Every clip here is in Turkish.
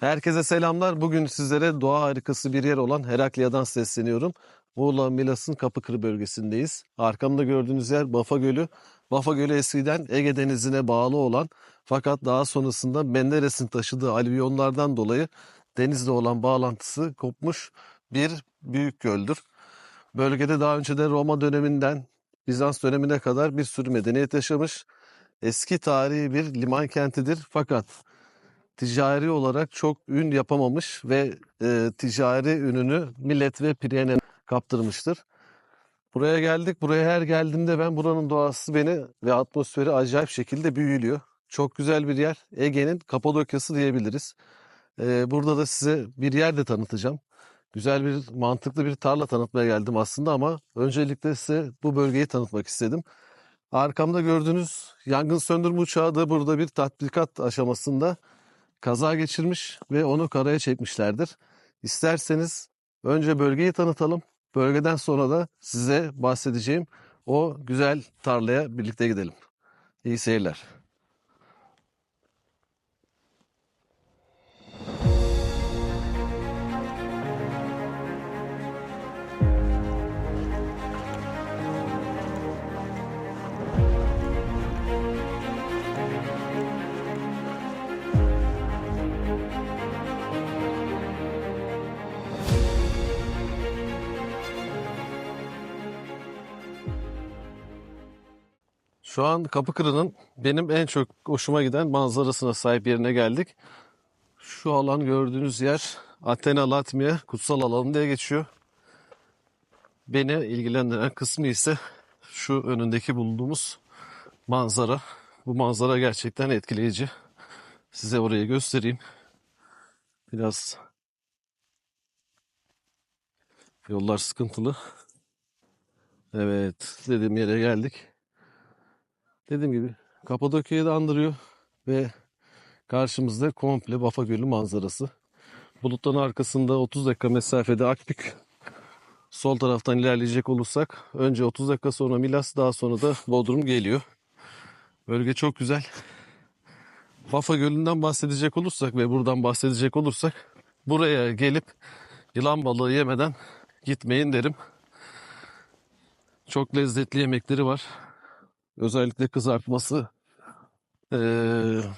Herkese selamlar. Bugün sizlere doğa harikası bir yer olan Heraklia'dan sesleniyorum. Muğla, Milas'ın Kapıkırı bölgesindeyiz. Arkamda gördüğünüz yer Bafa Gölü. Bafa Gölü eskiden Ege Denizi'ne bağlı olan fakat daha sonrasında Menderes'in taşıdığı alüvyonlardan dolayı denizle olan bağlantısı kopmuş bir büyük göldür. Bölgede daha önceden Roma döneminden Bizans dönemine kadar bir sürü medeniyet yaşamış. Eski tarihi bir liman kentidir fakat ticari olarak çok ün yapamamış ve ticari ününü millet ve piriyene kaptırmıştır. Buraya geldik. Buraya her geldiğimde ben buranın doğası beni ve atmosferi acayip şekilde büyülüyor. Çok güzel bir yer. Ege'nin Kapadokya'sı diyebiliriz. Burada da size bir yer de tanıtacağım. Güzel bir, mantıklı bir tarla tanıtmaya geldim aslında ama öncelikle size bu bölgeyi tanıtmak istedim. Arkamda gördüğünüz yangın söndürme uçağı da burada bir tatbikat aşamasında kaza geçirmiş ve onu karaya çekmişlerdir. İsterseniz önce bölgeyi tanıtalım. Bölgeden sonra da size bahsedeceğim o güzel tarlaya birlikte gidelim. İyi seyirler. Şu an Kapıkırı'nın benim en çok hoşuma giden manzarasına sahip yerine geldik. Şu alan gördüğünüz yer Athena Latmia kutsal alanı diye geçiyor. Beni ilgilendiren kısmı ise şu önündeki bulunduğumuz manzara. Bu manzara gerçekten etkileyici. Size orayı göstereyim. Biraz yollar sıkıntılı. Evet, dediğim yere geldik. Dediğim gibi Kapadokya'yı da andırıyor ve karşımızda komple Bafa Gölü manzarası. Bulutların arkasında 30 dakika mesafede Akbük. Sol taraftan ilerleyecek olursak önce 30 dakika sonra Milas, daha sonra da Bodrum geliyor. Bölge çok güzel. Bafa Gölü'nden bahsedecek olursak ve buradan bahsedecek olursak buraya gelip yılan balığı yemeden gitmeyin derim. Çok lezzetli yemekleri var. Özellikle kızartması,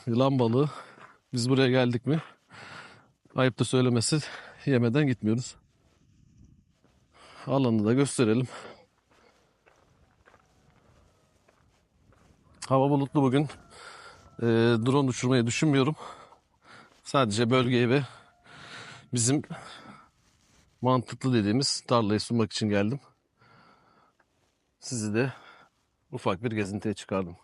yılan balığı. Biz buraya geldik mi, ayıp da söylemesi, yemeden gitmiyoruz. Alanı da gösterelim. Hava bulutlu bugün. Drone uçurmayı düşünmüyorum. Sadece bölgeye ve bizim mantıklı dediğimiz tarlayı sunmak için geldim. Sizi de ufak bir gezintiye çıkardım.